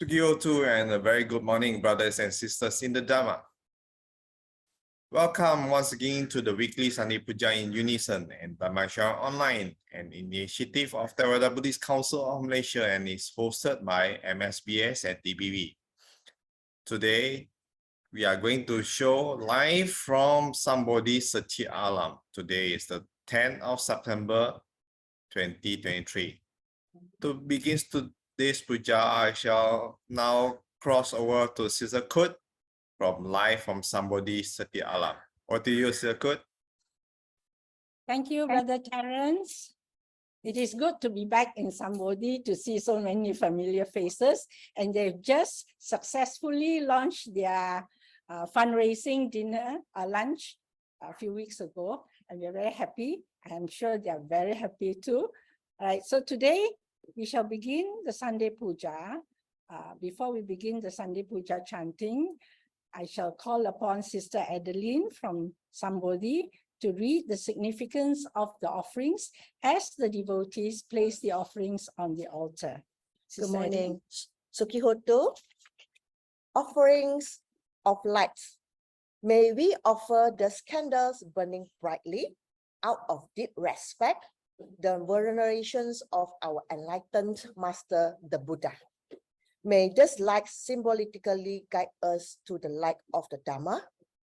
𝘿𝙼𝙖 and a very good morning, brothers and sisters in the Dhamma. Welcome once again to the weekly Sunday Pūjā in Unison and Dhamma Share Online, an initiative of the 𝓟𝓷𝓷 Buddhist Council of Malaysia and is hosted by MSBS and DBV. Today, we are going to show live from Sambodhi Setia Alam. Today is the 10th of September 2023. To begin today's puja, I shall now cross over to Sister Kut live from Sambodhi Setia Alam. Over to you, Sister Kut. Thank you, Brother Terence. It is good to be back in Sambodhi to see so many familiar faces, and they've just successfully launched their fundraising lunch a few weeks ago, and we're very happy. I'm sure they're very happy too. All right, so today we shall begin the Sunday Pūjā. Before we begin the Sunday Pūjā chanting, I shall call upon Sister Adeline from Sambodhi to read the significance of the offerings as the devotees place the offerings on the altar. Good morning. 𝓤𝓾𝓷𝓭𝓪𝓐. Offerings of lights. May we offer the candles burning brightly out of deep respect, the venerations of our enlightened master, the Buddha. May this light symbolically guide us to the light of the Dhamma,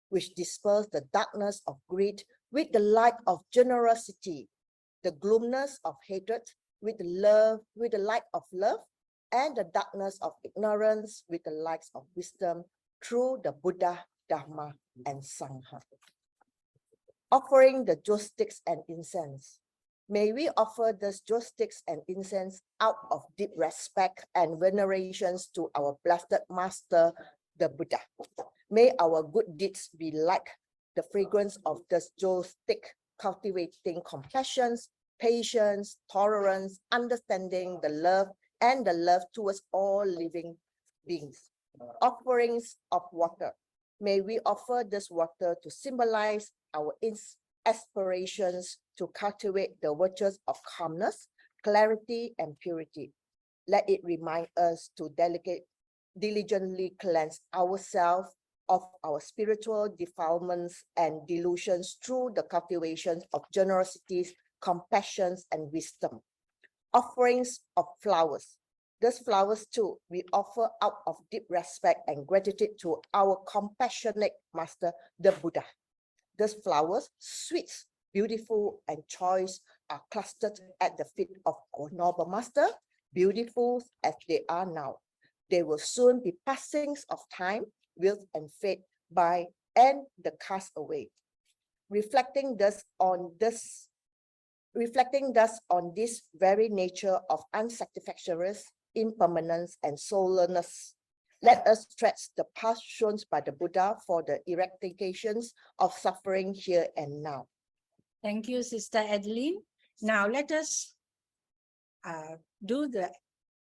which dispels the darkness of greed with the light of generosity, the gloominess of hatred with the light of love, and the darkness of ignorance with the light of wisdom through the Buddha, Dhamma, and Sangha. Offering the joss sticks and incense. May we offer these joss sticks and incense out of deep respect and venerations to our blessed master, the Buddha. May our good deeds be like the fragrance of this joss stick, cultivating compassion, patience, tolerance, understanding, the love towards all living beings. Offerings of water. May we offer this water to symbolize our aspirations to cultivate the virtues of calmness, clarity, and purity. Let it remind us to diligently cleanse ourselves of our spiritual defilements and delusions through the cultivation of generosity, compassion, and wisdom. Offerings of flowers. These flowers too, we offer out of deep respect and gratitude to our compassionate master, the Buddha. These flowers, sweet, beautiful, and choice, are clustered at the feet of our noble master, beautiful as they are now. They will soon be passings of time, wilt and fade by, and the cast away. Reflecting thus on this very nature of unsatisfactoriness, impermanence, and soullessness, let us stretch the path shown by the Buddha for the eradications of suffering here and now. Thank you, Sister Adeline. Now let us do the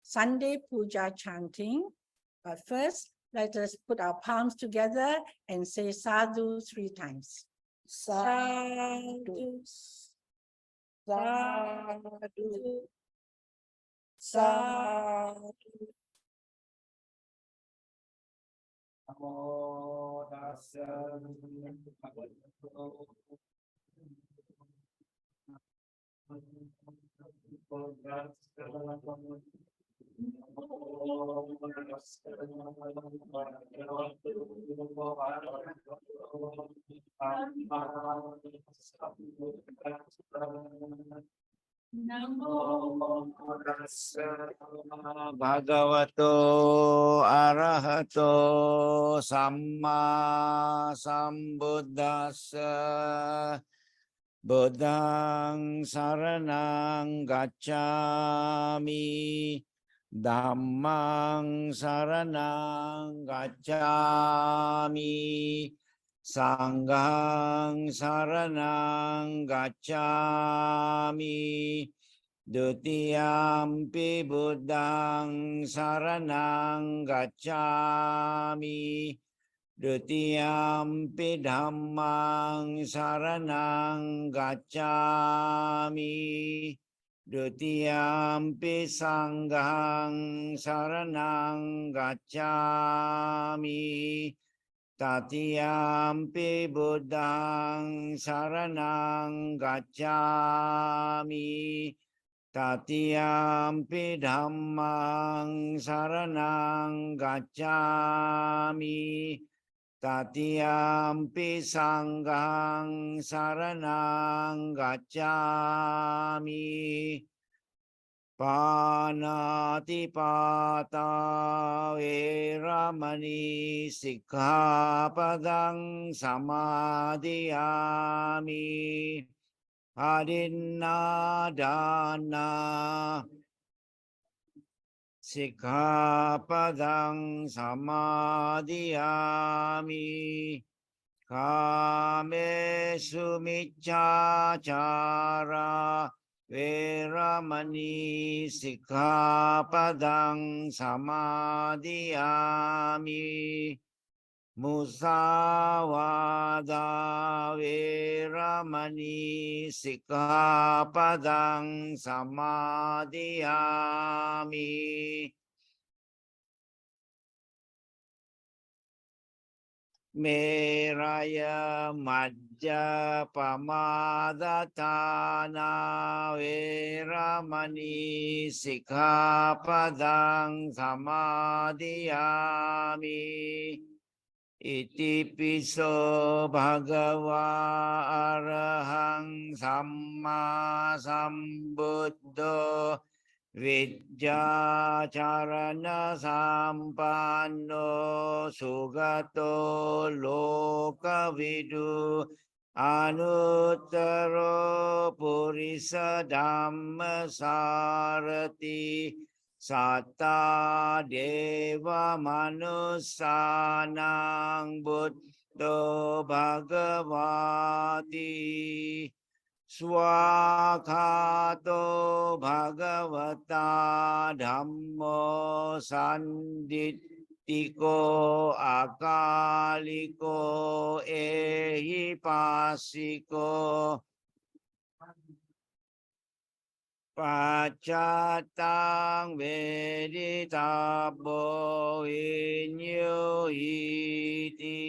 Sunday Pūjā chanting. But first, let us put our palms together and say sadhu 3 times. Sadhu, sadhu, sadhu. Namo tassa bhagavato arahato samma sambuddhassa. Buddhang saranang gacchami, Dhammang saranang gacchami, Sanghang saranang gacchami, Dutiyampi Buddhang saranang gacchami, Dutiyampi Dhammang saranang gacchami, Dutiyampi sanghang saranang gacchami. Tatiyampi buddhang saranang gacchami. Tatiyampi dhammang saranang gacchami. Tatiyampi sanghang saranang gacchami. Panatipata veramani sikkhapadang samadhiyami. Adinadana sikkhapadang samadhiyami. Kamesu miccacara veramani sikkhapadang samadhiyami. Musawada veramani sikkhapadang samadhiyami. Meraya majja pamadatana veramani sikkhapadang samadhiyami. Itipiso bhagava arahang samma sambuddho Vijjacharana sampanno sugato lokavidu anuttaro purisa dhamma sarati satta deva manusanang buddho bhagavati. Swakato bhagavata dhammo sandittiko akaliko ehipasiko Pacatang veditabo inyo iti.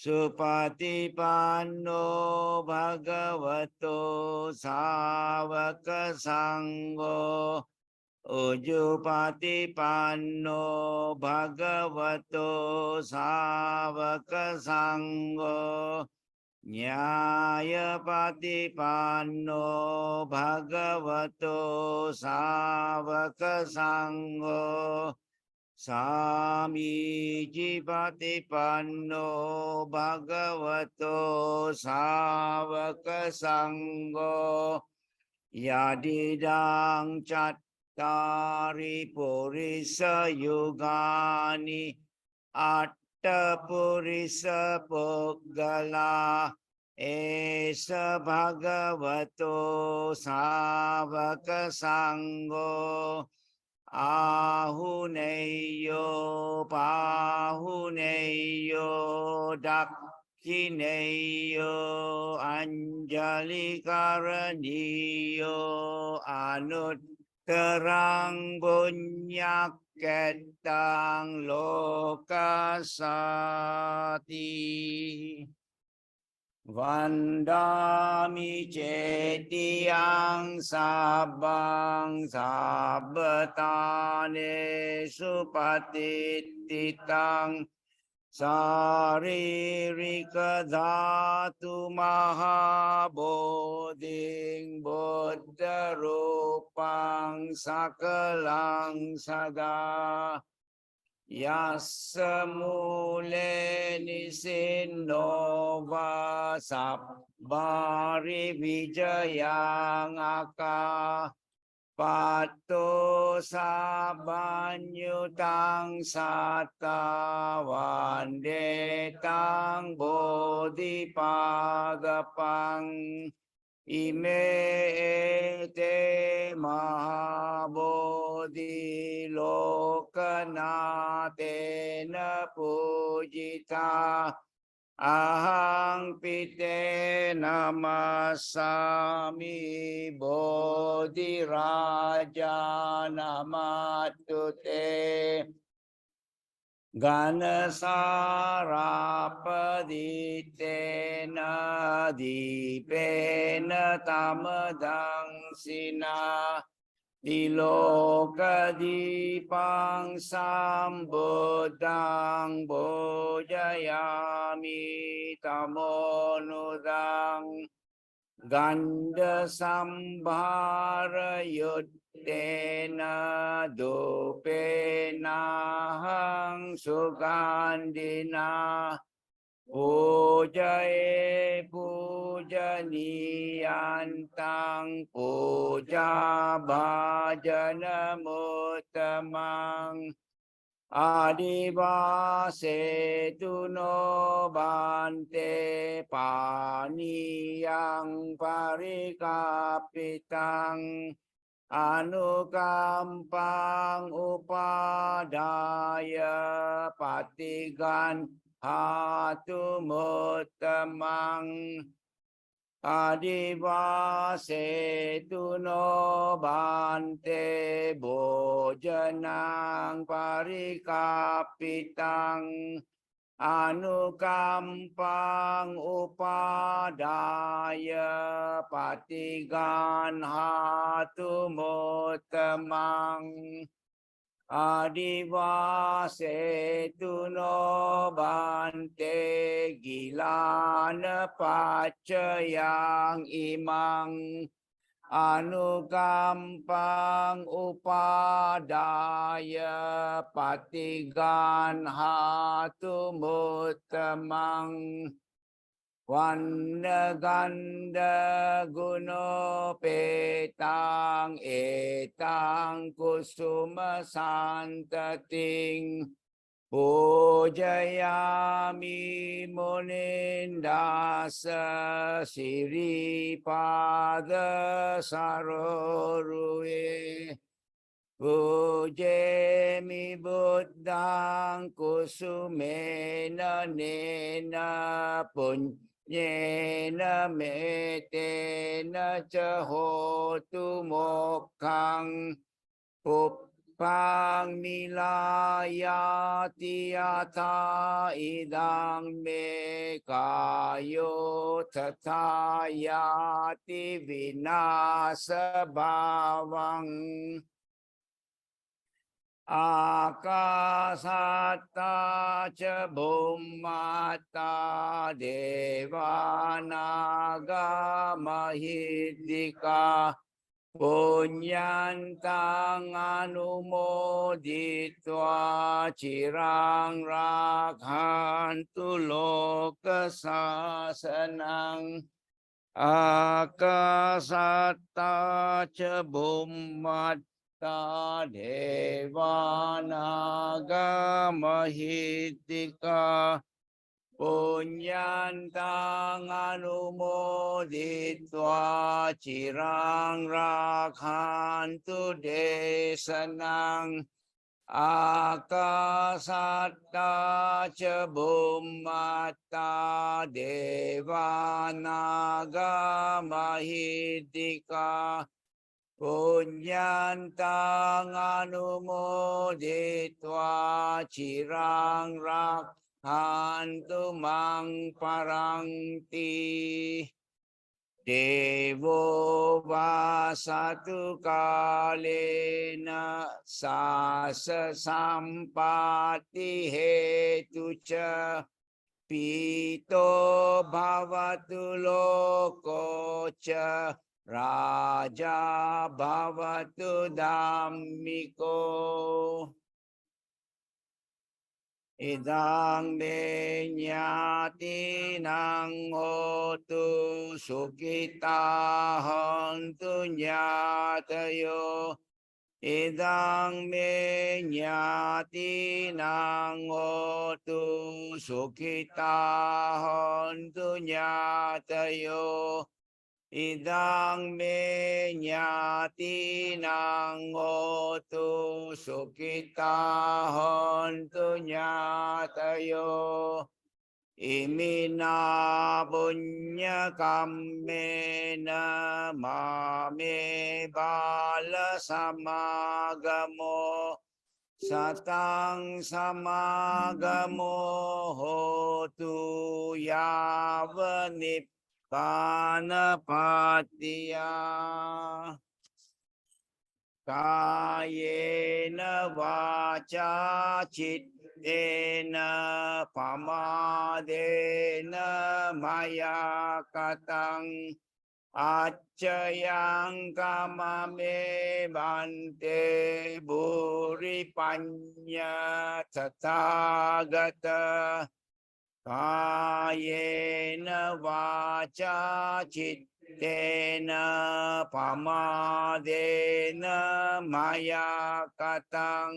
Supatipanno bhagavato savaka sangho. Ujupatipanno bhagavato savaka sangho. Nyaya patipanno bhagavato savaka sangho. Samiji patipanno bhagavato savaka sangho. Yadidang cattari purisa yugani atta purisa puggala esa bhagavato savaka sangho. Ahuneyo pahuneyo dakhineyo anjali karaniyo anutterang punyaketang lokasati. Vandami cetiyang sabang sabbatane supatititang saririka dhatu mahabodhing buddha rupang sakalang sada. Yassa mule nisinova sabbari vijayang aka pato sabanyutang satta vandetang bodhipadapang. Ime te mahabodhi lokanatena pujita. Ahang pite namasami bodhi. 𝓟𝓾𝓳𝓪 namattu te Ganasarapadittena dipena tamadang-sina 𝓿𝓾𝓷𝓭𝓪𝓂 Sambodhang bojayami tamonudang Ganda sambhara yuddena dupenahang sugandina Pūjā pujaniyantang puja bhajanamuttamang Adivasetuno bante paniyang parikapitang Anukampang upadaya patigan hatumuttamang Adivasetuno bante bojanang parikapitang Anukampang upadaya patigan hatumuttamang Adivasetuno bante gilana pacayang imang Anukampang upadaya patigan hatumuttamang Wannaganda guno petang etang kusuma santating Pujayami munindasa siripada sarorue Pujemi buddhang kusumena nena punyena metena cahotu mokkang Puppang milayati yata idang me kayo tatayati vinasa bhavang Akasatta ca bhummata devanaga mahiddhika Punyantang anumoditva cirang rakhantu loka sasanang Akasatta ca bhummata devanaga mahiddhika Punyantang anumoditva cirang rakhantu desanang Akasatta ca bhummata devanaga mahiddhika Punyantang anumoditva cirang rakhantu mang paranti Devo vasatu kalena sasa sampati hetu ca Pito bhavatu loko ca Raja bhavatu dhammiko Idang me nyati nang hotu sukita hantu nyatayo Idang me nyati nang hotu sukita hantu nyatayo Idang me nyati nang hotu sukita hantu nyatayo อิมินาบุญญกรรมเมนะมาเมบาลสัมมากโมสัตตังสัมมากโมโหตุยาวนิพพานปัตติยา กายเยนะวาจาจิตเตนะปมาเดนะมายากตังอัจจยังกามเมบันเตบุริปัญญาตถาคตกายเยนะวาจาจิตเตนะปมาเดนะมายากตัง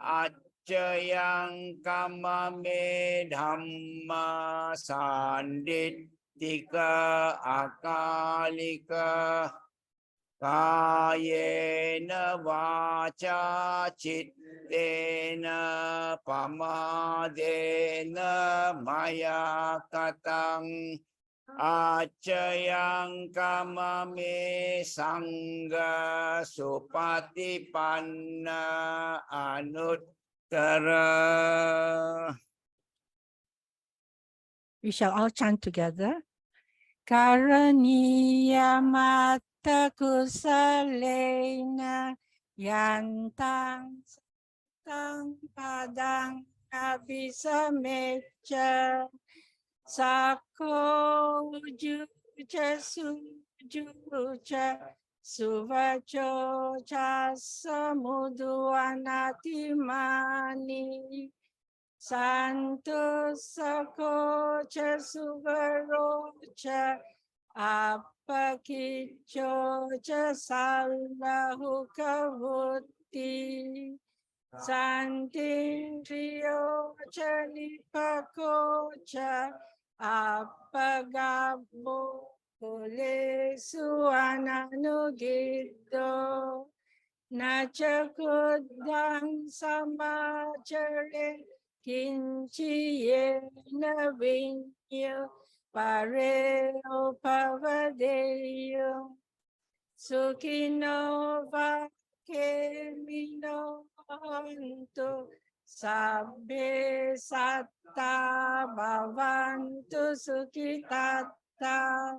อัจจยังกัมมเมธัมมาสันดิตติกะอาคาลิกะกายเยนะวาจาจิตเตนะปมาเดนะมายากตังอาจยังกัมมเมสังฆสุปฏิปันนะอนุตตร We shall all chant together. Karaniya matta kusalena yantang tang padang abhisamecha Sako juja sujuja suvacho cha samuduanatimani Santo sako cha suvaro cha apakicho cha 𝓿𝓾𝓷𝓭𝓪𝓂 Santi Trio Chanipako Cha Apagabo Kule Suananugito Nachakudang Samachare Kinchi Yena Vinyo Pareo Pavadeyo Sukino Vakemino Antu sabbe satta bhavantu sukhitata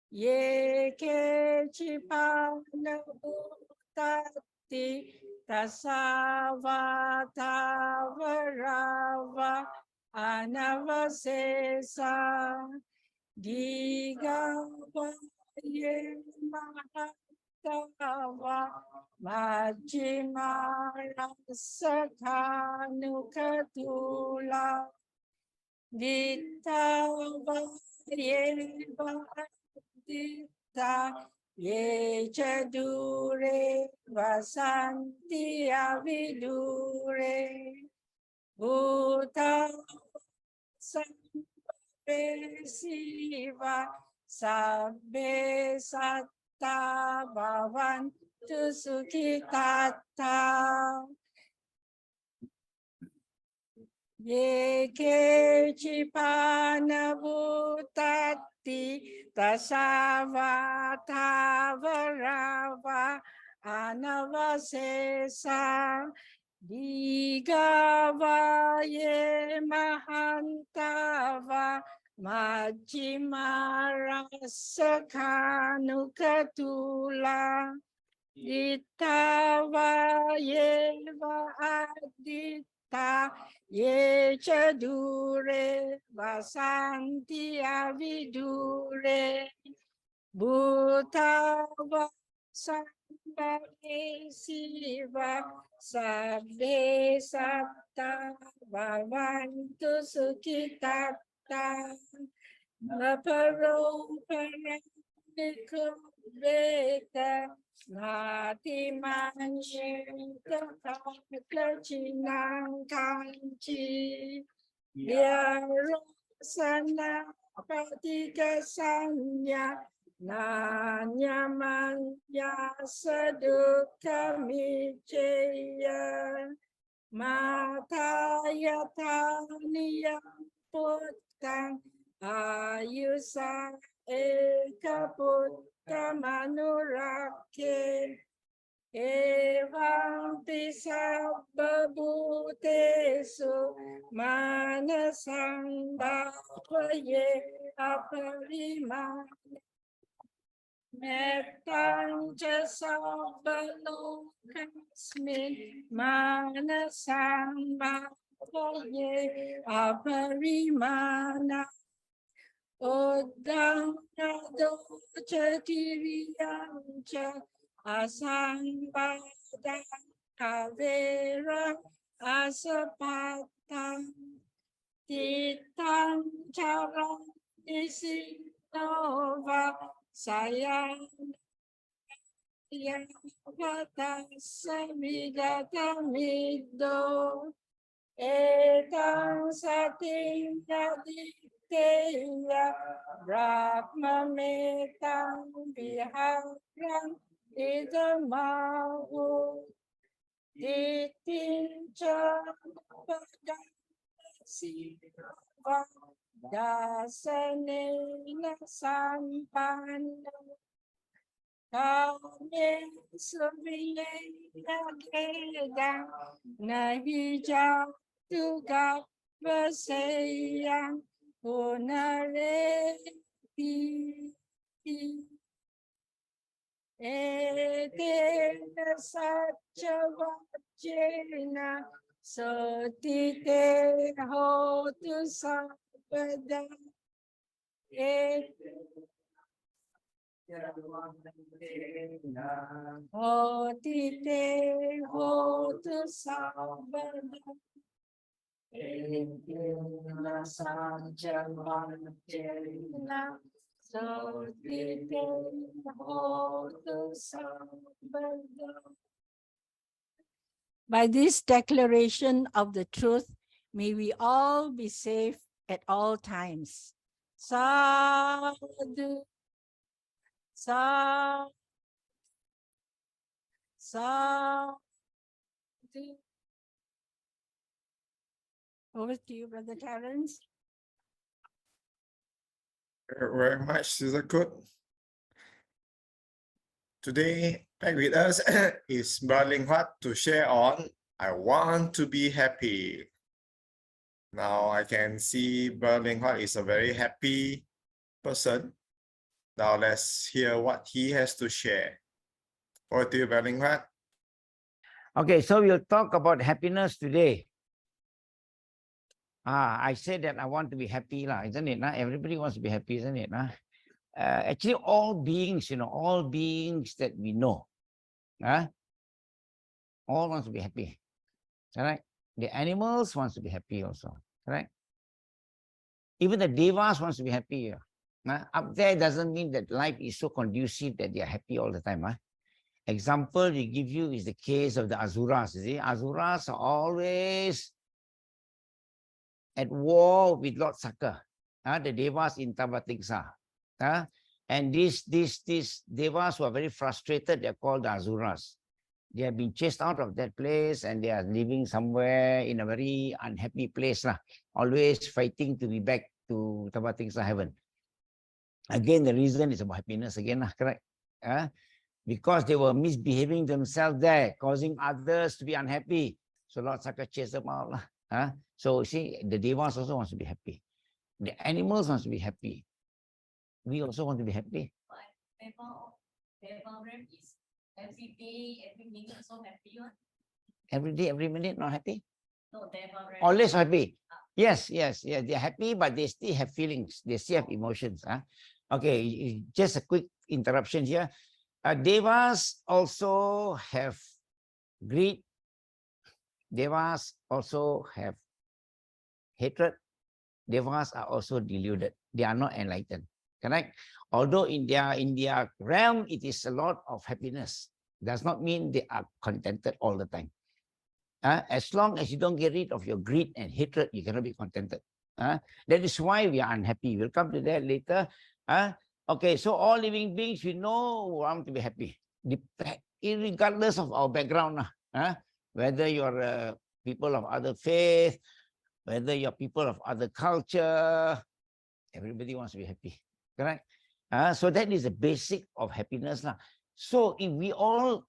ye kechipana bhutati tasavata varava anavasesa digavaye mahatava Majjhima Sakhanukatula Ditta Vayeva Ditta Yecha Dure Vasanti Avidure Bhuta Sabbe Siva Sabbe Satta Bhavan Tu sukhitata ye kechipana bhutati tasavata varava anavasesa digavaye mahantava majjhima rasakhanukatula Ditta Vayeva Aditta Yecha Dure Vasanti Avidure Bhuta Vasambhave Siva Sabbe Satta Bhavantu Sukhitata Naparo Paramiko Veta Nati Manjita Kakachinang Kanchi Vyarosana Patika Sanya Nanya Manya Sadukha Micheya Matayata Niyam tang ayusa eka putta manurake evam tisabba bhutesu manasang bhavaye aparimana Mettang ca sabbalokasmin manasang bhavaye aparimana Uddang doca tiriyam ca asambadang kaverang asapatang titang carang isinova sayang yang kata samidhatamido etang sating yaditeya brahmametang viharang idamahu ditinca padasi dasanena sampanna kame suviyagedang nahi jatu gavaseyang punareti etena satchavajena sotite hotu sabada hotite hotu sabada etena satchavajena sotite hotu sabada. By this declaration of the truth, may we all be safe at all times. Sadhu, sadhu, sadhu. Over to you, Brother Terence. Very much, Sister Good. Today, back with us is Bro Tan Leng Huat to share on I Want to Be Happy. Now I can see Bro Tan Leng Huat is a very happy person. Now let's hear what he has to share. Over to you, Bro Tan Leng Huat. Okay, so we'll talk about happiness today. I said that I want to be happy, isn't it? Everybody wants to be happy, isn't it? Actually, all beings, all beings that we know, all want to be happy. Correct? The animals wants to be happy also. Correct? Even the devas wants to be happy. Up there doesn't mean that life is so conducive that they are happy all the time. Example we give you is the case of the Asuras. You see, Asuras are always at war with 𝓿𝓚𝓲𝓪, the devas in 𝑡𝑏𝑐M. And these devas who are very frustrated, they are called the Asuras. They have been chased out of that place and they are living somewhere in a very unhappy place, always fighting to be back to 𝑡𝑏𝑐M heaven. Again, the reason is about happiness again, correct? Because they were misbehaving themselves there, causing others to be unhappy. So 𝓿𝓚𝓲𝓪 chased them out. So see, the devas also wants to be happy. The animals wants to be happy. We also want to be happy. Is every day, every minute so happy one? Every day, every minute, not happy? No, Always happy. Yes, they're happy, but they still have feelings. They still have emotions. Okay, just a quick interruption here. Devas also have greed. Devas also have hatred. Devas are also deluded. They are not enlightened. Correct? Although in their realm, it is a lot of happiness. Does not mean they are contented all the time. As long as you don't get rid of your greed and hatred, you cannot be contented. That is why we are unhappy. We'll come to that later. Okay, so all living beings, we know want to be happy, regardless of our background. Whether you're people of other faith, whether you're people of other culture, everybody wants to be happy, correct? So that is the basic of happiness lah. So if we all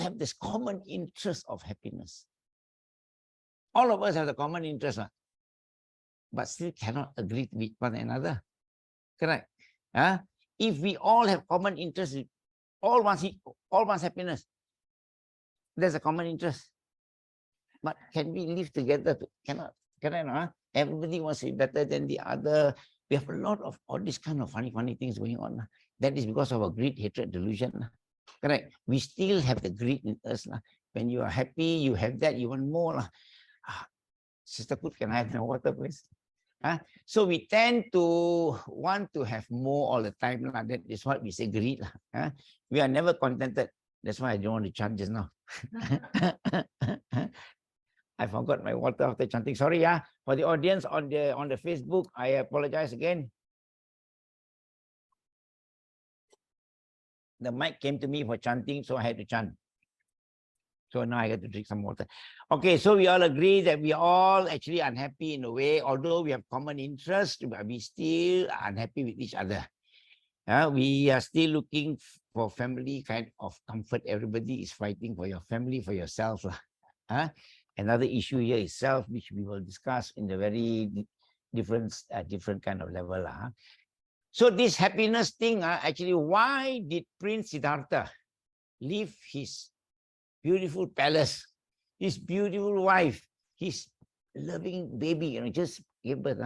have this common interest of happiness. All of us have the common interest, but still cannot agree with one another. Correct? If we all have common interest, all wants happiness, there's a common interest. But can we live together? Cannot. Everybody wants to be better than the other. We have a lot of all these kind of funny things going on. That is because of our greed, hatred, delusion. Correct? We still have the greed in us. When you are happy, you have that, you want more. Sister Kut, can I have the water, please? So we tend to want to have more all the time. That is what we say greed. We are never contented. That's why I don't want to chant just now. I forgot my water after chanting. Sorry, for the audience on the Facebook, I apologize again. The mic came to me for chanting, so I had to chant. So now I got to drink some water. Okay, so we all agree that we are all actually unhappy in a way, although we have common interests, but we still are unhappy with each other. We are still looking for family kind of comfort. Everybody is fighting for your family, for yourself. Another issue here is self, which we will discuss in the very different kind of level. So this happiness thing, actually, why did Prince Siddhartha leave his beautiful palace, his beautiful wife, his loving baby, just gave birth?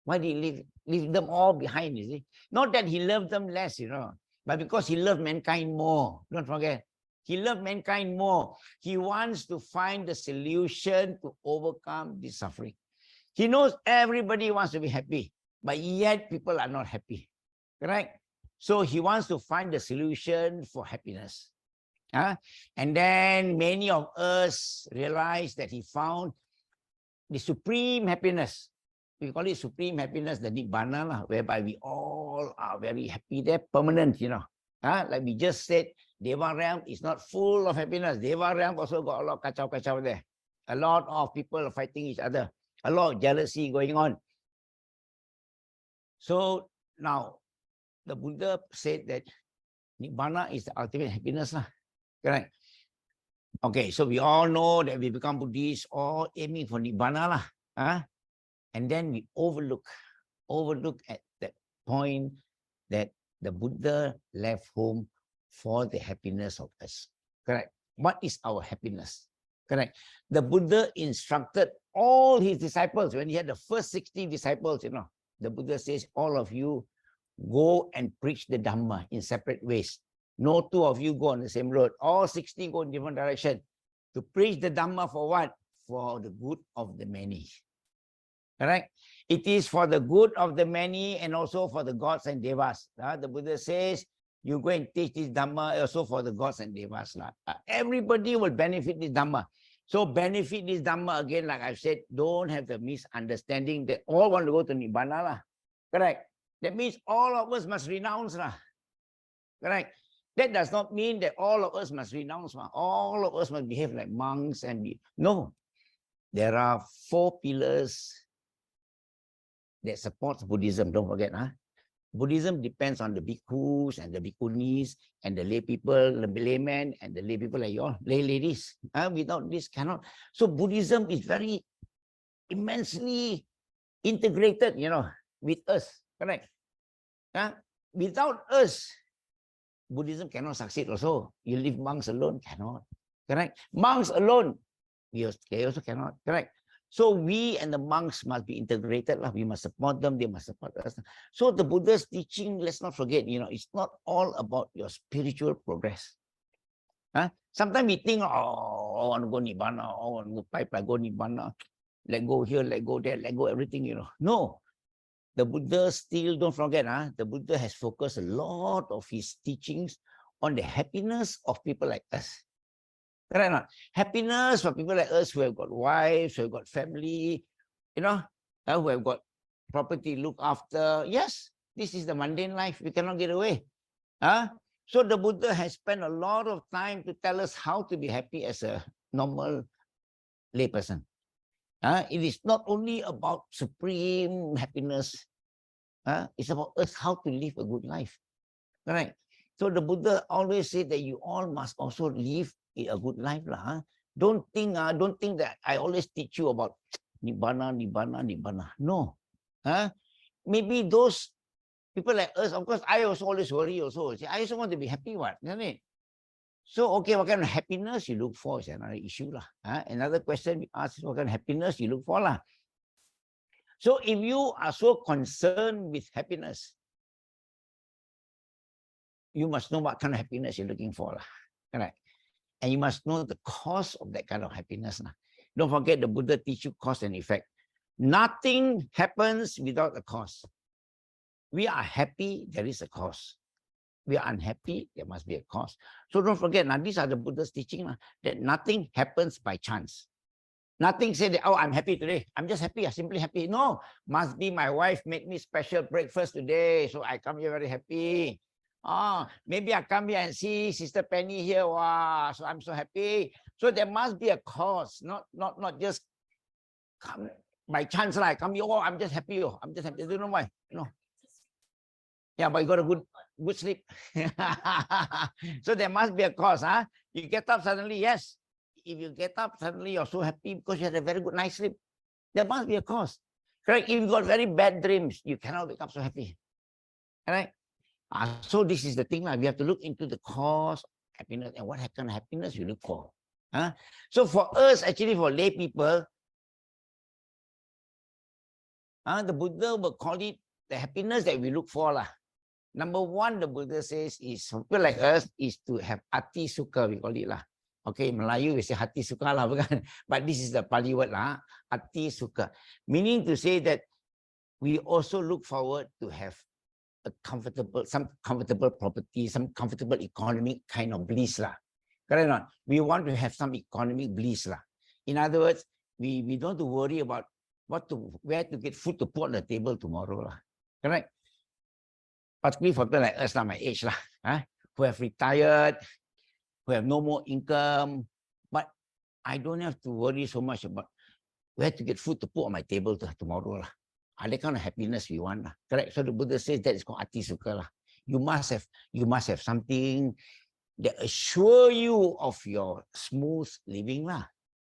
Why did he leave them all behind, you see? Not that he loved them less, but because he loved mankind more. Don't forget. He loved mankind more. He wants to find the solution to overcome this suffering. He knows everybody wants to be happy, but yet people are not happy. Correct? So he wants to find the solution for happiness. And then many of us realize that he found the supreme happiness. We call it supreme happiness, the Nibbana, whereby we all are very happy. They're permanent, Like we just said, Deva realm is not full of happiness. Deva realm also got a lot of kacau there. A lot of people are fighting each other. A lot of jealousy going on. So now, the Buddha said that Nibbana is the ultimate happiness. Correct? Okay, so we all know that we become Buddhists, all aiming for Nibbana. And then we overlook at that point that the Buddha left home for the happiness of us. Correct? What is our happiness? Correct? The Buddha instructed all his disciples, when he had the first 60 disciples, the Buddha says, all of you go and preach the Dhamma in separate ways. No two of you go on the same road. All 60 go in different direction. To preach the Dhamma for what? For the good of the many. Correct? It is for the good of the many and also for the gods and devas. The Buddha says, you go and teach this Dhamma also for the gods and devas. Everybody will benefit this Dhamma. So benefit this Dhamma, again, like I've said, don't have the misunderstanding that all want to go to Nibbana. Correct? That means all of us must renounce. Correct? That does not mean that all of us must renounce. All of us must behave like monks and be. No. There are 4 pillars that supports Buddhism. Don't forget. Buddhism depends on the bhikkhus and the bhikkhunis and the lay people, the laymen and the lay people like you all, lay ladies. Without this, cannot. So Buddhism is very immensely integrated, with us. Correct? Without us, Buddhism cannot succeed also. You leave monks alone, cannot. Correct? Monks alone, they also cannot. Correct? So we and the monks must be integrated. We must support them, they must support us. So the Buddha's teaching, let's not forget, it's not all about your spiritual progress. Sometimes we think, oh, I want to go Nibbana, I want to go pipeline, go Nibbana, let go here, let go there, let go everything, No. The Buddha still, don't forget, the Buddha has focused a lot of his teachings on the happiness of people like us. Correct or not? Happiness for people like us who have got wives, who have got family, who have got property look after. Yes, this is the mundane life. We cannot get away. So the Buddha has spent a lot of time to tell us how to be happy as a normal layperson. It is not only about supreme happiness. It's about us how to live a good life. Correct. So the Buddha always said that you all must also live a good life. Don't think that I always teach you about nibbana, nibbana, nibbana. No. Maybe those people like us, of course, I also always worry also. I also want to be happy, isn't it? So, okay, what kind of happiness you look for is another issue. Another question we ask is what kind of happiness you look for. So if you are so concerned with happiness, you must know what kind of happiness you're looking for. Correct? And you must know the cause of that kind of happiness. Don't forget the Buddha teach you cause and effect. Nothing happens without a cause. We are happy, there is a cause. We are unhappy, there must be a cause. So don't forget, now these are the Buddha's teaching, that nothing happens by chance. Nothing said that, oh, I'm happy today. I'm just happy, I'm simply happy. No, must be my wife made me special breakfast today, so I come here very happy. Maybe I come here and see Sister Penny here, wow, so I'm so happy. So there must be a cause, not just come by chance, like come here, oh, I'm just happy, I'm just happy. I don't know why, no. Yeah, but you got a good sleep. So there must be a cause. You get up suddenly, yes. If you get up suddenly, you're so happy because you had a very good night's sleep. There must be a cause. Correct? If you got very bad dreams, you cannot wake up so happy. Correct? So this is the thing. We have to look into the cause of happiness and what kind of happiness you look for. So for us, actually, for lay people, the Buddha will call it the happiness that we look for. Number one, the Buddha says is, people like us, is to have ati sukha, we call it . Okay, Melayu we say hati sukha bukan? But this is the Pali word ati sukha. Meaning to say that we also look forward to have some comfortable property, some comfortable economic kind of bliss . Correct or not? We want to have some economic bliss . In other words, we don't have to worry about where to get food to put on the table tomorrow . Correct? Particularly for people like us, my age, who have retired, who have no more income, but I don't have to worry so much about where to get food to put on my table tomorrow . That kind of happiness we want . Correct? So the Buddha says that is called ati sukha . You must have something that assure you of your smooth living .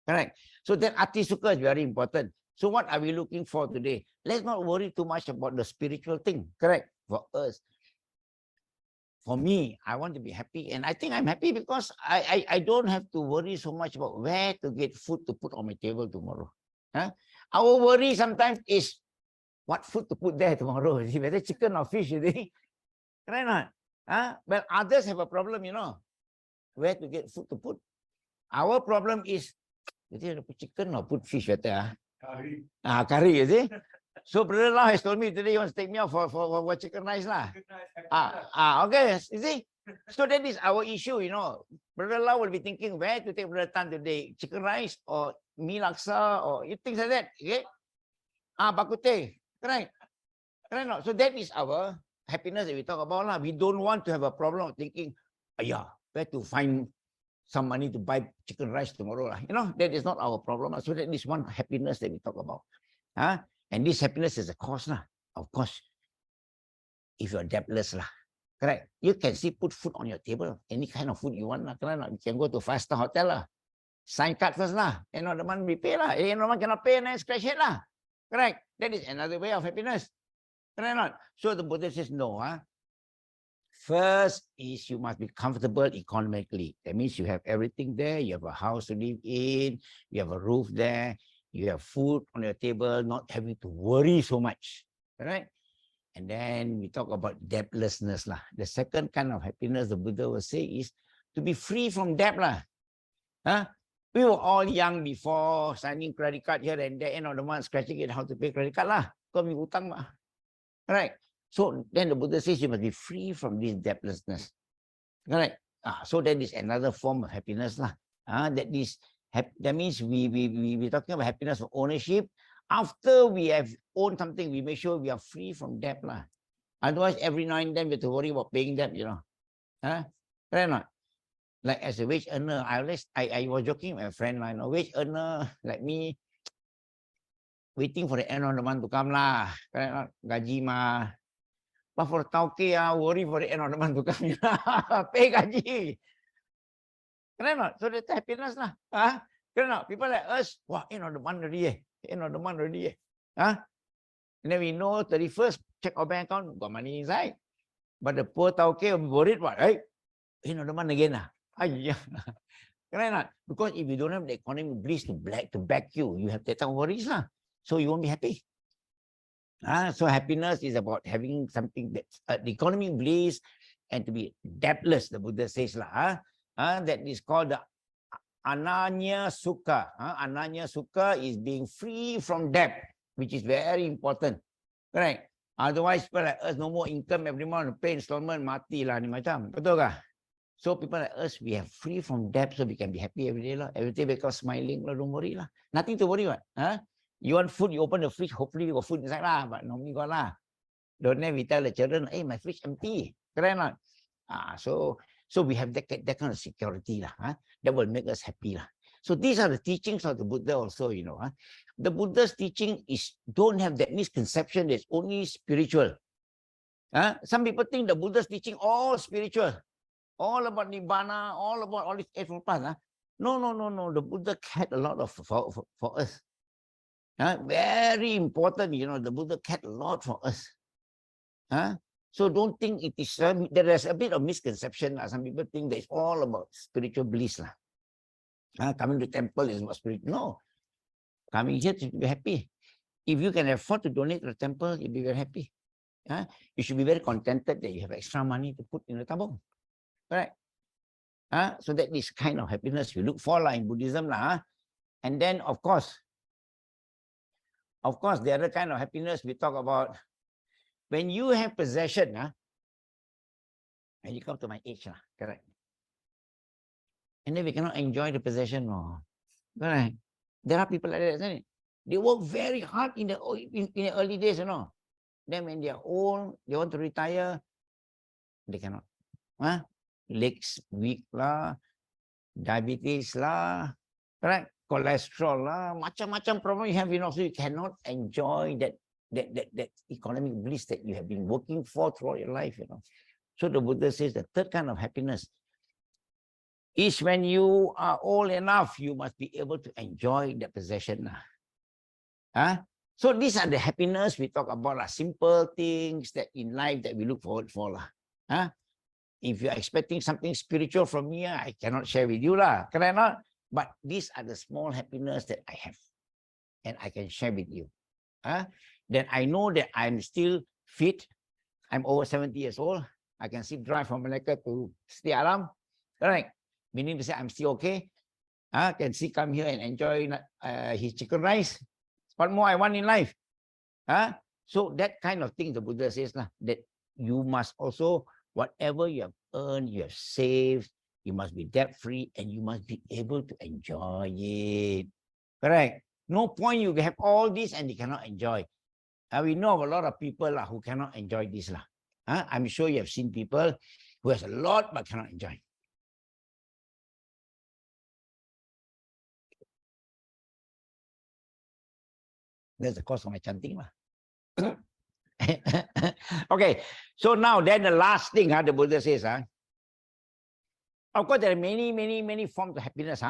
Correct? So that ati sukha is very important. So what are we looking for today? Let's not worry too much about the spiritual thing. Correct? For us. For me, I want to be happy. And I think I'm happy because I don't have to worry so much about where to get food to put on my table tomorrow. Our worry sometimes is what food to put there tomorrow. Whether chicken or fish, you think? Right not? But others have a problem, where to get food to put. Our problem is, whether put chicken or put fish better. Curry, you see? So Brother Lau has told me today he wants to take me out for chicken rice . Okay, you see? So that is our issue, Brother Lau will be thinking where to take Brother Tan today, chicken rice or mee laksa or things like that. Okay? Bak kut teh. Correct? Correct not? So that is our happiness that we talk about . We don't want to have a problem of thinking, where to find some money to buy chicken rice tomorrow. That is not our problem. So that is one happiness that we talk about. And this happiness is a cause. Of course, if you're debtless. Correct? You can still put food on your table. Any kind of food you want. Correct? You can go to 5-star hotel. Sign card first. The man will pay. The man cannot pay and then scratch head. Correct? That is another way of happiness. Correct not? So the Buddha says no. First is you must be comfortable economically. That means you have everything there. You have a house to live in. You have a roof there. You have food on your table, not having to worry so much. Right? And then we talk about debtlessness. The second kind of happiness the Buddha will say is to be free from debt. We were all young before, signing credit card here and there, end of the month, scratching it how to pay credit card. Kau ambil hutang. Right? So then the Buddha says you must be free from this debtlessness. Correct? So that is another form of happiness. That means we're talking about happiness of ownership. After we have owned something, we make sure we are free from debt. Otherwise, every now and then we have to worry about paying debt, Correct not? Like as a wage earner, I was joking with a friend, wage earner like me, waiting for the end of the month to come lah. Correct not? Gaji mah. But for 𝘿𝓾𝓷𝓭𝓪, worry for the end of the month to come. Pay gaji. Correct not? So that's happiness lah. Correct not? People like us, wow, end of the month already. End of the month already. And then we know 31st, check our bank account, got money inside. But the poor 𝘿𝓾 will be worried, what? Right? End of the month again. Correct not? Because if you don't have the economic bliss to back you, you have that type of worries lah. So you won't be happy. So happiness is about having something that's the economic bliss and to be debtless, the Buddha says lah. That is called the ananya sukha. Ananya sukha is being free from debt, which is very important. Correct? Otherwise, people like us no more income every month, pay installment, mati lah ni macam. Betul kah? So people like us, we are free from debt, so we can be happy every day lah. Every day wake up smiling lah, don't worry lah. Nothing to worry what. You want food, you open the fridge, hopefully you got food inside lah, but normally got lah. Don't have, we tell the children, hey, my fridge empty. Correct not? So we have that kind of security lah. That will make us happy lah. So these are the teachings of the Buddha also, you know. The Buddha's teaching is don't have that misconception that's only spiritual. Some people think the Buddha's teaching all spiritual, all about Nibbana, all about all these Eightfold Paths. No. The Buddha had a lot of for us. Very important, you know, the Buddha had a lot for us. So don't think it is, there is a bit of misconception. Some people think that it's all about spiritual bliss. Coming to temple is about spiritual. No. Coming here to be happy. If you can afford to donate to the temple, you'll be very happy. You should be very contented that you have extra money to put in the tabung. Correct? So that is kind of happiness you look for in Buddhism. And then, of course, the other kind of happiness we talk about, when you have possession, and you come to my age, correct? And then we cannot enjoy the possession. Correct? There are people like that, isn't it? They work very hard in the early days, you know. Then when they are old, they want to retire, they cannot. Legs weak lah, diabetes lah, correct? Cholesterol lah, macam-macam problem you have, you know, so you cannot enjoy that economic bliss that you have been working for throughout your life, you know. So the Buddha says the third kind of happiness is when you are old enough, you must be able to enjoy the possession. So these are the happiness we talk about, simple things that in life that we look forward for. If you're expecting something spiritual from me, I cannot share with you, can I not? But these are the small happiness that I have, and I can share with you. Then I know that I'm still fit. I'm over 70 years old. I can still drive from Malacca to Setia, correct? Meaning to say I'm still okay. Can still come here and enjoy his chicken rice. What more I want in life? So that kind of thing the Buddha says that you must also, whatever you have earned, you have saved, you must be debt-free and you must be able to enjoy it. Correct? No point you have all this and you cannot enjoy. We know of a lot of people who cannot enjoy this. I'm sure you have seen people who has a lot but cannot enjoy. That's the cause of my chanting. Okay, so now then the last thing the Buddha says, of course there are many forms of happiness.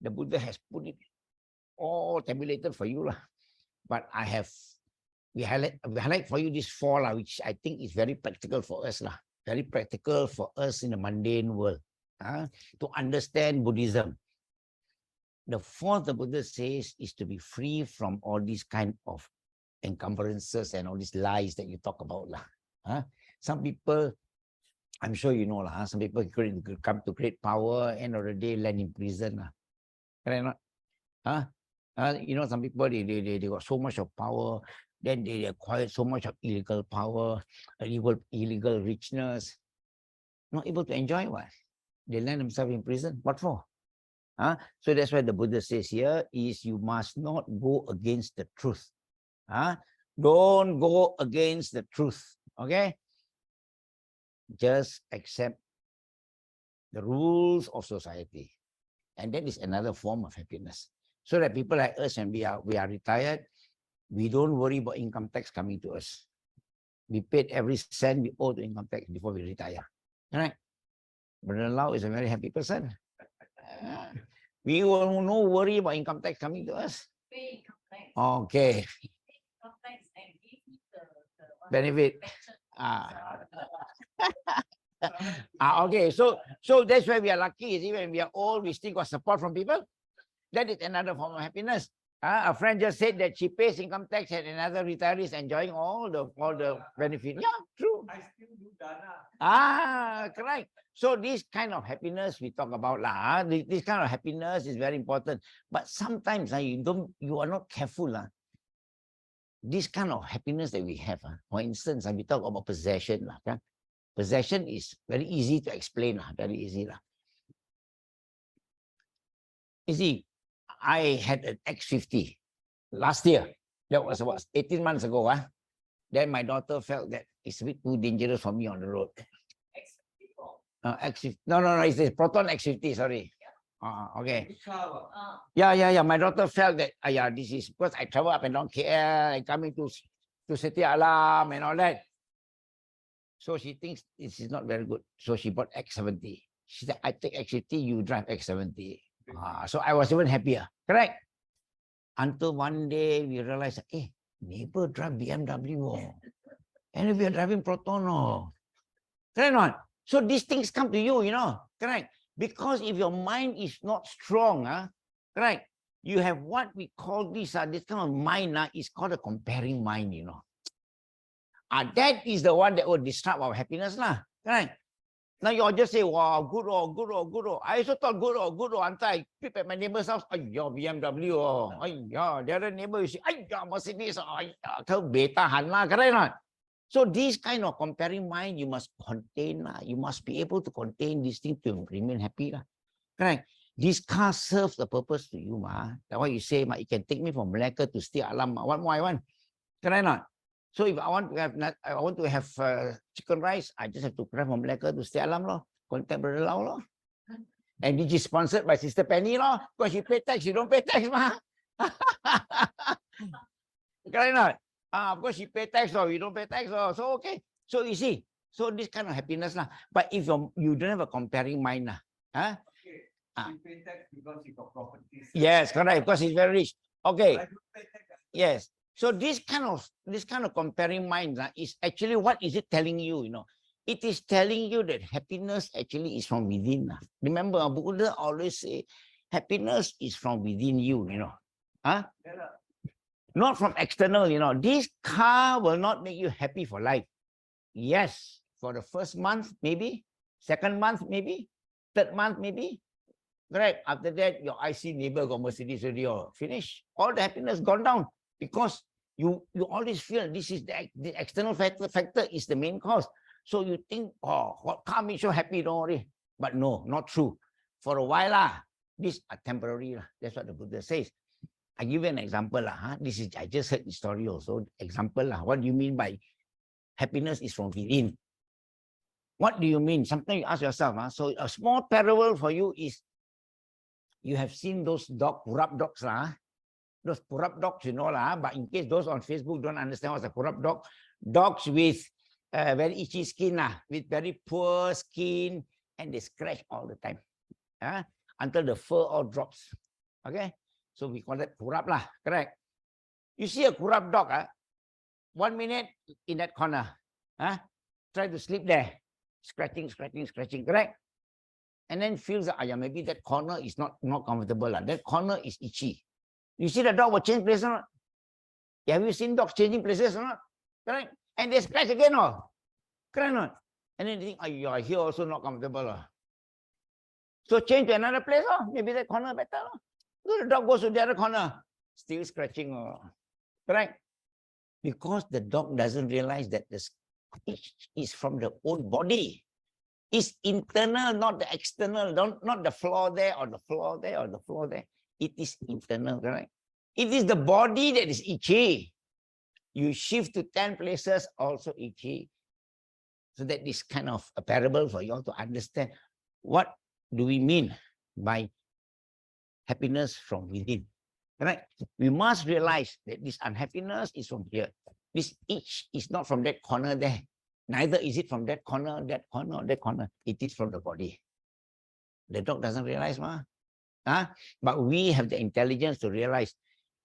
The Buddha has put it all tabulated for you. But we highlight for you this four, which I think is very practical for us. Very practical for us in the mundane world to understand Buddhism. The fourth the Buddha says is to be free from all these kind of encumbrances and all these lies that you talk about. Some people, I'm sure you know, some people come to great power, end of the day land in prison. Can I not? You know, some people, they got so much of power, then they acquired so much of illegal power, illegal richness, not able to enjoy what? They land themselves in prison. What for? So that's why the Buddha says here is you must not go against the truth. Don't go against the truth. Okay? Just accept the rules of society. And that is another form of happiness. So that people like us, and we are retired, we don't worry about income tax coming to us. We paid every cent we owe to income tax before we retire. Right? Brother Lau is a very happy person. We will no worry about income tax coming to us. Pay income tax. Okay. Income tax and give you the Benefit. pension. Okay, so that's why we are lucky. See, when we are old, we still got support from people. That is another form of happiness. A friend just said that she pays income tax and another retiree is enjoying all the benefit. Yeah, true. I still do Dana. Correct. So this kind of happiness we talk about lah. This kind of happiness is very important. But sometimes you are not careful lah. This kind of happiness that we have, for instance, we talk about possession lah. Possession is very easy to explain lah. Very easy lah. You see, I had an X50 last year. That was about 18 months ago. Then my daughter felt that it's a bit too dangerous for me on the road. X50. No, it's a Proton X50, sorry. Okay. Yeah. My daughter felt that, this is because I travel up and down KL, I coming to Setia Alam and all that. So she thinks this is not very good. So she bought X70. She said, I take X50, you drive X70. So I was even happier, correct? Until one day we realized, neighbor drive BMW, and we are driving Proton. Correct or not? So these things come to you, correct? Because if your mind is not strong, correct? You have what we call this kind of mind is called a comparing mind, that is the one that will disrupt our happiness, correct? Now you all just say, wow, good. I also thought good until I peep at my neighbor's house. BMW. The other neighbor, you see, Mercedes. Beta, correct or not? So this kind of comparing mind, you must contain. You must be able to contain this thing to remain happy. Correct? This car serves the purpose to you. That's why you say, it can take me from Malacca to Setia Alam. What more I want? Correct or not? So if I want to have chicken rice, I just have to drive from Malacca to Setia Alam, contact Brother Lau, and this is sponsored by Sister Penny, because she pay tax, you don't pay tax, Correct or not? Of course, she pay tax, or you don't pay tax, so okay. So you see, so this kind of happiness, But if you don't have a comparing mind, She pay tax because she got properties. Yes, correct, because he's very rich. Okay. I don't pay tax. Yes. So this kind of comparing mind is actually, what is it telling you? It is telling you that happiness actually is from within. Remember, Buddha always say, happiness is from within you. Not from external. This car will not make you happy for life. Yes, for the first month maybe, second month maybe, third month maybe. Correct. After that, your IC neighbor got Mercedes already, finish. All the happiness gone down. Because you always feel this is the external factor is the main cause. So you think, what car makes you happy, don't worry. But no, not true. For a while, these are temporary. That's what the Buddha says. I give you an example. I just heard the story also. Example. What do you mean by happiness is from within? What do you mean? Sometimes you ask yourself. So a small parable for you is, you have seen those purap dogs. Those purap dogs, but in case those on Facebook don't understand what's a purap dog, dogs with very itchy skin, with very poor skin, and they scratch all the time, until the fur all drops. Okay, so we call that purap, correct? You see a purap dog, 1 minute in that corner, try to sleep there, scratching, correct? And then feels that maybe that corner is not comfortable. That corner is itchy. You see the dog will change place or not? Have you seen dogs changing places or not? Correct? And they scratch again, correct or not? And then they think, here also not comfortable. So change to another place, maybe that corner better. So the dog goes to the other corner, still scratching. Correct? Because the dog doesn't realize that the scratch is from the own body. It's internal, not the external, not the floor there or the floor there or the floor there. It is internal, correct? It is the body that is itchy. You shift to 10 places, also itchy. So that is kind of a parable for you all to understand what do we mean by happiness from within. Right? We must realize that this unhappiness is from here. This itch is not from that corner there. Neither is it from that corner, that corner, that corner. It is from the body. The dog doesn't realize, but we have the intelligence to realize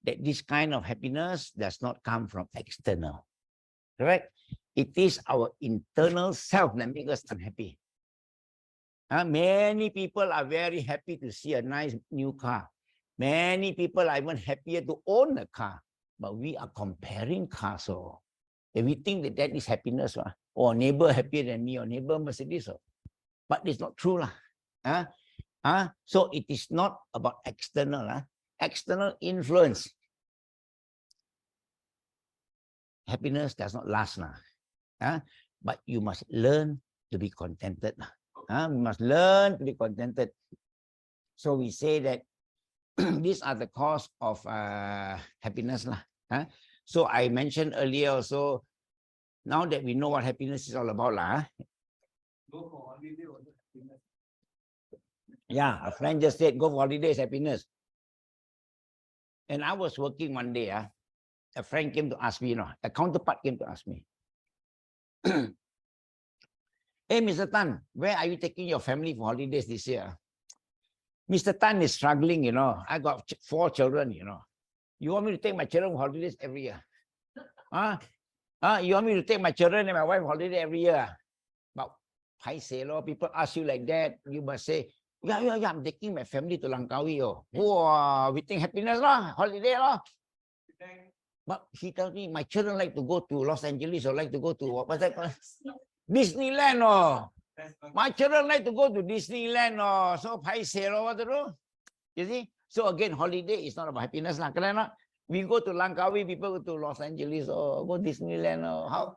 that this kind of happiness does not come from external. Correct? It is our internal self that makes us unhappy. Many people are very happy to see a nice new car. Many people are even happier to own a car. But we are comparing cars. So if we think that that is happiness, or neighbor happier than me, or neighbor Mercedes. But it's not true. So it is not about external. External influence. Happiness does not last. But you must learn to be contented. We must learn to be contented. So we say that these are the cause of happiness. So I mentioned earlier also, now that we know what happiness is all about. Yeah, a friend just said, go for holiday is happiness. And I was working one day. A friend came to ask me, a counterpart came to ask me. Hey, Mr. Tan, where are you taking your family for holidays this year? Mr. Tan is struggling, I got 4 children, You want me to take my children for holidays every year? You want me to take my children and my wife holiday every year? But people ask you like that, you must say, yeah, I'm taking my family to 𝓤𝓾𝓷𝓭𝓪. Wow, we think happiness, holiday. But he tells me, my children like to go to Los Angeles or like to go to, what's that called? Disneyland. My children like to go to Disneyland. So what to do? You see? So again, holiday is not about happiness. We go to 𝓤𝓾𝓷𝓭𝓪, people go to Los Angeles or go Disneyland. How?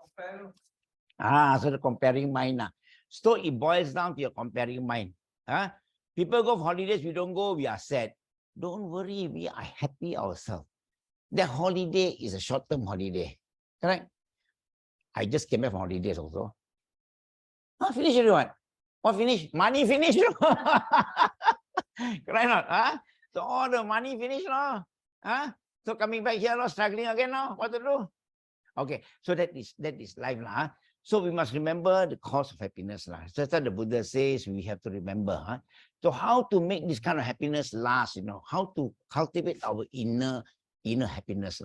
So the comparing mind. So it boils down to your comparing mind. People go for holidays, we don't go, we are sad. Don't worry, we are happy ourselves. That holiday is a short-term holiday. Correct? I just came back from holidays also. Finish everyone. What finish? Money finish. Correct not? So all the money finish. So coming back here, struggling again. What to do? Okay, so that is life. So we must remember the cause of happiness. So that's what the Buddha says we have to remember. So how to make this kind of happiness last, how to cultivate our inner happiness.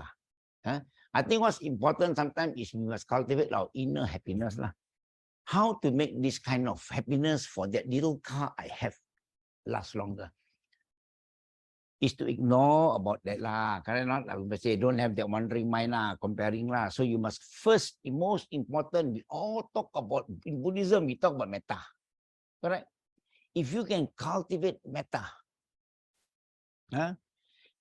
I think what's important sometimes is we must cultivate our inner happiness. How to make this kind of happiness for that little car I have last longer is to ignore about that. Correct not? Like we say, don't have that wandering mind, comparing. So you must first, the most important, we all talk about, in Buddhism, we talk about metta. Correct? If you can cultivate metta,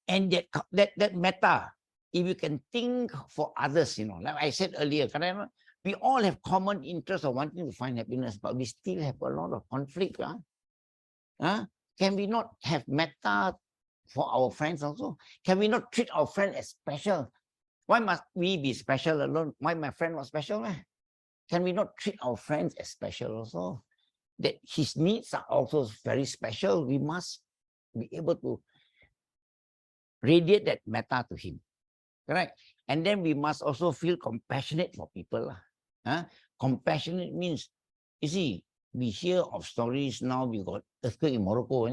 and that metta, if you can think for others, like I said earlier, correct not? We all have common interest of wanting to find happiness, but we still have a lot of conflict. Can we not have metta for our friends also? Can we not treat our friend as special? Why must we be special alone? Why my friend was special? Can we not treat our friends as special also? That his needs are also very special. We must be able to radiate that metta to him. Correct? And then we must also feel compassionate for people. Compassionate means, you see, we hear of stories now, we got earthquake in Morocco.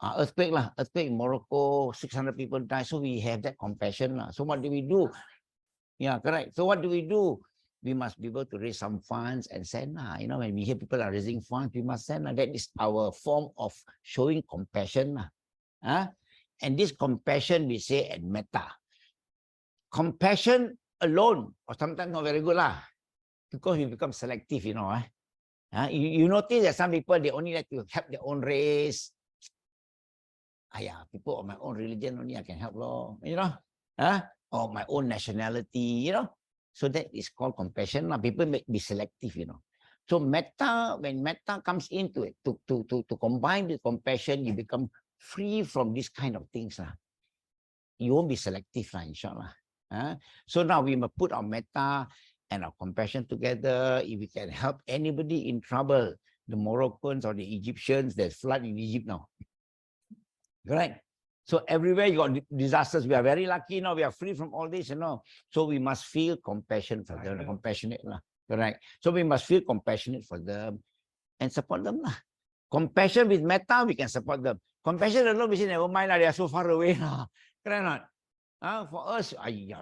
Earthquake in Morocco, 600 people die. So we have that compassion. So what do we do? Yeah, correct. So what do? We must be able to raise some funds and send. When we hear people are raising funds, we must send. That is our form of showing compassion. And this compassion we say at metta. Compassion alone, or sometimes not very good because we become selective. You notice that some people, they only like to help their own race. People of my own religion only I can help, or my own nationality, So that is called compassion. People may be selective, So metta, when metta comes into it, to combine with compassion, you become free from this kind of things. You won't be selective, inshallah. So now we must put our metta and our compassion together. If we can help anybody in trouble, the Moroccans or the Egyptians, there's flood in Egypt now. Right? So everywhere you got disasters. We are very lucky now. We are free from all this, So we must feel compassion for them, compassionate lah. Correct. So we must feel compassionate for them and support them lah. Compassion with metta, we can support them. Compassion alone, we say never mind lah. They are so far away lah. Correct not? For us,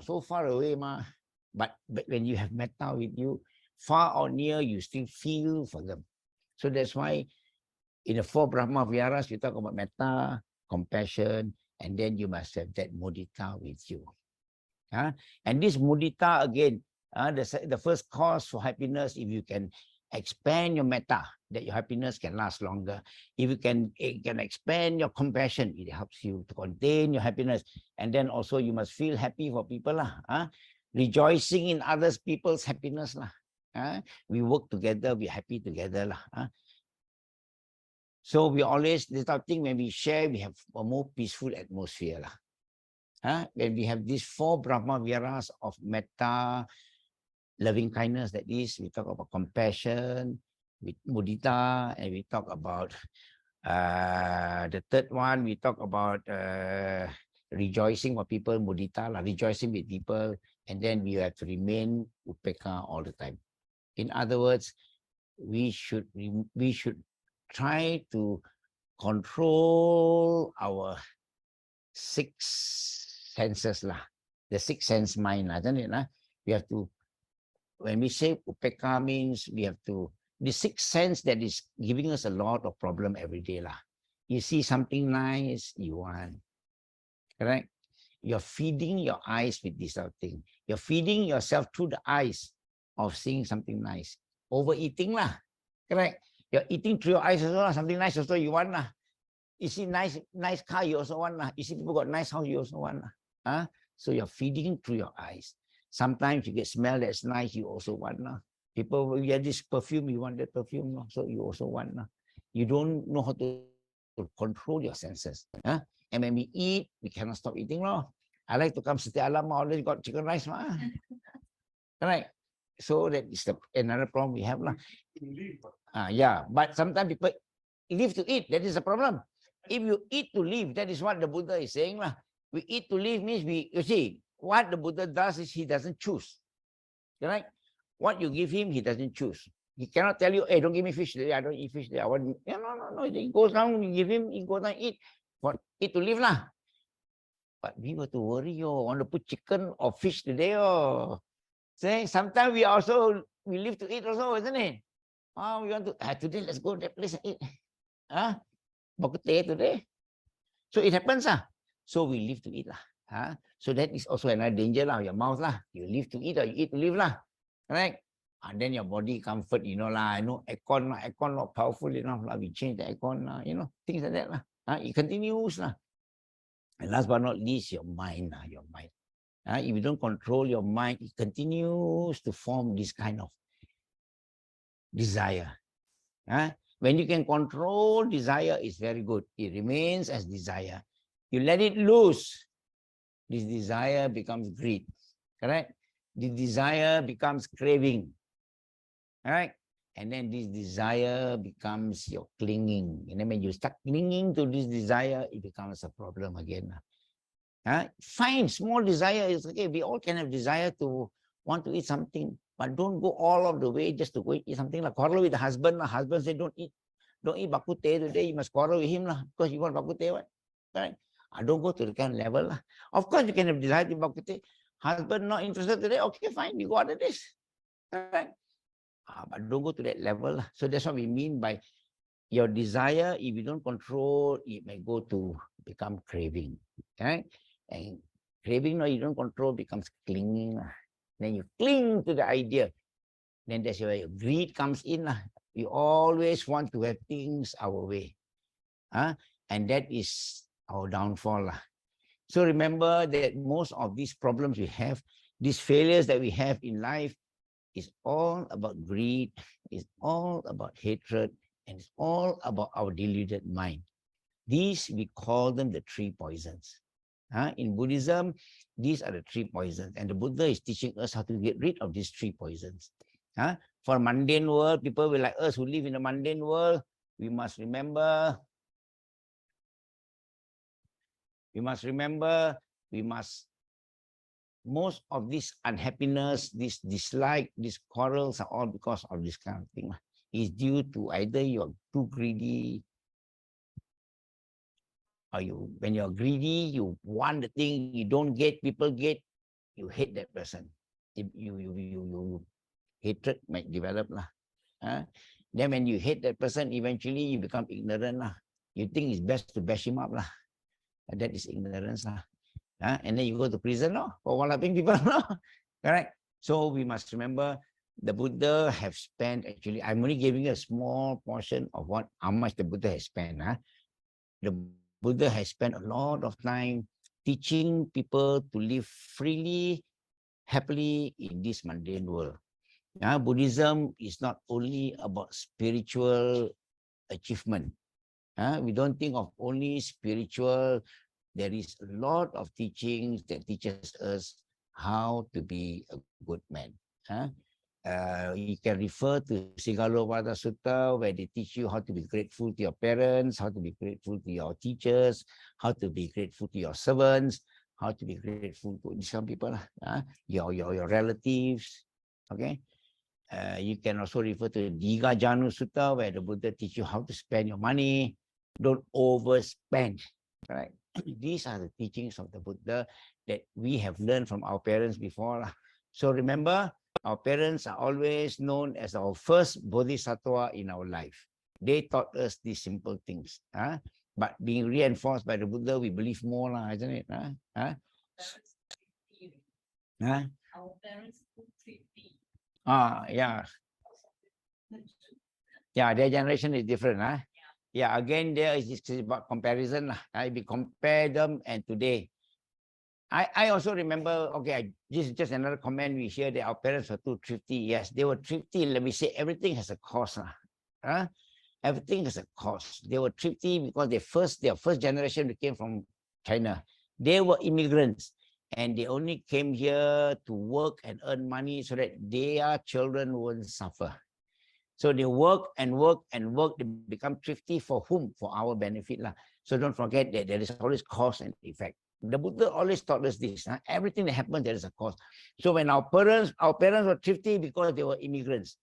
so far away ma. But when you have metta with you, far or near, you still feel for them. So that's why in the 4 Brahma Viharas, we talk about metta, compassion, and then you must have that mudita with you. And this mudita again, the first cause for happiness, if you can expand your metta, that your happiness can last longer. If you can expand your compassion, it helps you to contain your happiness. And then also you must feel happy for people lah. Rejoicing in others people's happiness lah. We work together, we happy together lah. So we always, this type of thing, when we share, we have a more peaceful atmosphere lah. When we have these 4 Brahma Viharas of metta, loving kindness, that is, we talk about compassion, with mudita, and we talk about the third one, we talk about rejoicing for people, mudita, rejoicing with people, and then we have to remain upekkha all the time. In other words, we should try to control our 6 senses lah, the 6 sense mind lah, isn't it? We have to, when we say upekkha, means we have to, the 6th sense that is giving us a lot of problem every day lah. You see something nice, you want, correct? You're feeding your eyes with this sort of thing. You're feeding yourself through the eyes of seeing something nice. Overeating lah, correct? You're eating through your eyes also lah. Something nice also you want lah. You see nice car, you also want lah. You see people got nice house, you also want lah. So you're feeding through your eyes. Sometimes you get smell that's nice, you also want lah. People, you have this perfume, you want that perfume, so you also want. You don't know how to control your senses. And when we eat, we cannot stop eating. I like to come Setia Alam, always got chicken rice. Right? So that is another problem we have. Yeah, but sometimes people live to eat. That is the problem. If you eat to live, that is what the Buddha is saying. We eat to live means you see, what the Buddha does is he doesn't choose. Right? What you give him, he doesn't choose. He cannot tell you, hey, don't give me fish today. I don't eat fish today. I want, no. He goes down, you give him, he goes down, eat. Eat to live lah. But we were to worry, want to put chicken or fish today. Say, sometimes we live to eat also, isn't it? We want to, today let's go to that place and eat. Bakute today. So it happens. So we live to eat lah. So that is also another danger lah, your mouth lah. You live to eat or you eat to live lah. Right? And then your body comfort, aircon not powerful enough lah. We change the aircon lah, things like that lah. It continues lah. And last but not least, your mind lah, your mind. If you don't control your mind, it continues to form this kind of desire. When you can control desire, it's very good. It remains as desire. You let it loose, this desire becomes greed. Correct? The desire becomes craving. All right? And then this desire becomes your clinging. And then when you start clinging to this desire, it becomes a problem again. Fine, small desire is okay. We all can have desire to want to eat something, but don't go all of the way just to go eat something. Like quarrel with the husband. The husband say, don't eat bakute today. You must quarrel with him because you want bakute. What? Right? Don't go to the kind of level. Of course, you can have desire to bakute. Husband not interested today. Okay, fine. You go out of this. Right? But don't go to that level. So that's what we mean by your desire. If you don't control, it may go to become craving. Right? And craving, you don't control, becomes clinging. Then you cling to the idea. Then that's where your greed comes in. You always want to have things our way. And that is our downfall. So remember that most of these problems we have, these failures that we have in life, is all about greed, it's all about hatred, and it's all about our deluded mind. These, we call them the 3 poisons. In Buddhism, these are the 3 poisons. And the Buddha is teaching us how to get rid of these 3 poisons. For mundane world, people will like us who live in the mundane world, we must remember We must remember, most of this unhappiness, this dislike, these quarrels are all because of this kind of thing. It's due to either you're too greedy, or when you're greedy, you want the thing, you don't get, people get, you hate that person. Hatred might develop. Then when you hate that person, eventually you become ignorant. You think it's best to bash him up. And that is ignorance. And then you go to prison for walloping people. Correct? So we must remember the Buddha have spent, actually, I'm only giving you a small portion of how much the Buddha has spent. The Buddha has spent a lot of time teaching people to live freely, happily in this mundane world. Buddhism is not only about spiritual achievement. We don't think of only spiritual. There is a lot of teachings that teaches us how to be a good man. You can refer to 𝓤𝓾𝓷𝓭𝓪𝔂 Sutta, where they teach you how to be grateful to your parents, how to be grateful to your teachers, how to be grateful to your servants, how to be grateful to some people, your relatives. Okay. You can also refer to 𝑑īඝā Sutta, where the Buddha teach you how to spend your money. Don't overspend. Right? These are the teachings of the Buddha that we have learned from our parents before. So remember, our parents are always known as our first bodhisattva in our life. They taught us these simple things. But being reinforced by the Buddha, we believe more, isn't it? Our parents took 50. Yeah. Yeah, their generation is different. Yeah, again, there is this about comparison. We compare them and today. I also remember, okay, this is just another comment we hear that our parents were too thrifty. Yes, they were thrifty. Let me say, everything has a cost. Everything has a cost. They were thrifty because their first generation came from China. They were immigrants and they only came here to work and earn money so that their children won't suffer. So they work and work and work. They become thrifty for whom? For our benefit. So don't forget that there is always cause and effect. The Buddha always taught us this. Everything that happens, there is a cause. So when our parents were thrifty because they were immigrants.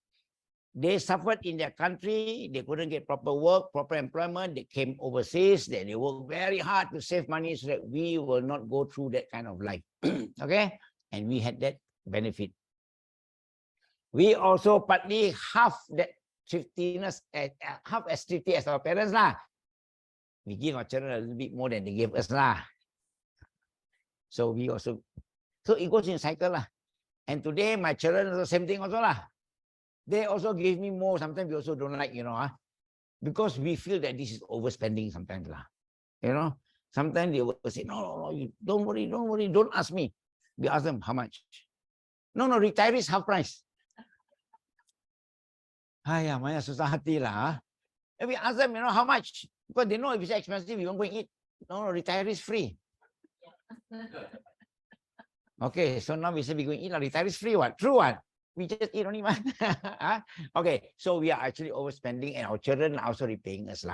They suffered in their country. They couldn't get proper work, proper employment. They came overseas. Then they worked very hard to save money so that we will not go through that kind of life. Okay? And we had that benefit. We also partly half that thriftiness, half as thrifty as our parents. We give our children a little bit more than they gave us. So we also, so it goes in cycle. And today my children are the same thing also. They also give me more. Sometimes we also don't like, because we feel that this is overspending sometimes. Sometimes they will say, no, you don't worry, don't ask me. We ask them, how much? No, retirees half price. Maya susah hati lah. And we ask them, how much? Because they know if it's expensive, you won't go and eat. No, retirees free. Okay, so now we say we go and eat. Retirees free what? True what? We just eat only one. Okay, so we are actually overspending and our children are also repaying us.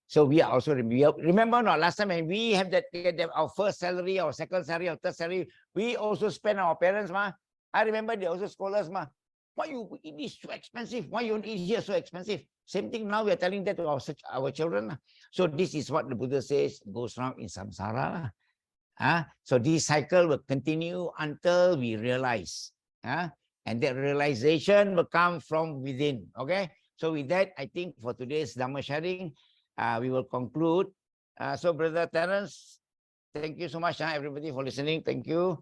So we are also, remember not last time when we have our first salary, our second salary, our third salary, we also spend our parents. I remember they also scold us. Why you eat this so expensive? Why you eat here so expensive? Same thing now we are telling that to our children. So this is what the Buddha says goes round in samsara. So this cycle will continue until we realize. And that realization will come from within. Okay. So with that, I think for today's Dhamma sharing, we will conclude. So Brother Terence, thank you so much, everybody, for listening. Thank you.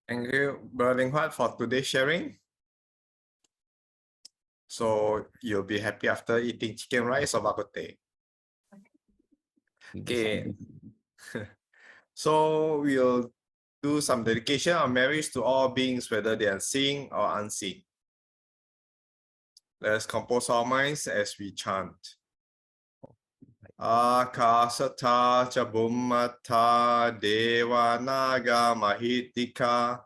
Thank you, Bro Leng Huat, for today's sharing. So you'll be happy after eating chicken rice or bak kut teh. Okay. So we'll do some dedication or marriage to all beings, whether they are seeing or unseen. Let us compose our minds as we chant. Akasata ca bummata deva naga mahitika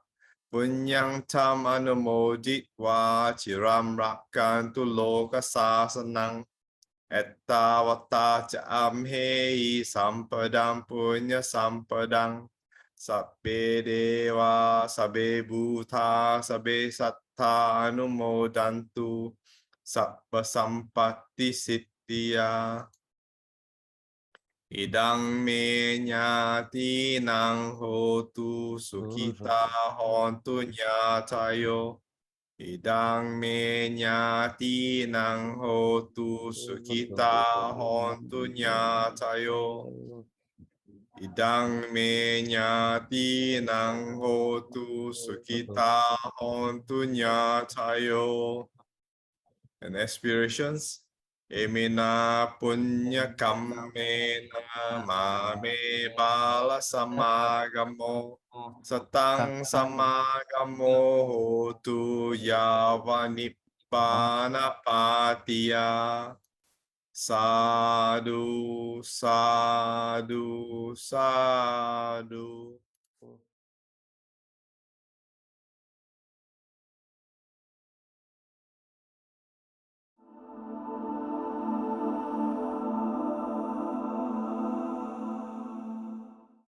punyang tam anumoditva chiram rakkantu loka sasanang Ettavata ca amhehi sampadang punya sampadang. Sabbe dewa, sabbe bhuta, sabbe satta anumodantu. Sabba sampatti siddhya. Idang me nyati nang hotu sukita hontu nyatayo. Idang me nyati nang hotu sukita hontu nyatayo. Idang me nyati nang hotu sukita hontu nyatayo. And aspirations. Emina punya kammena mame bala samagamo satang samagamo hotu yawa nibbana patiya. Sadhu, sadhu, sadhu.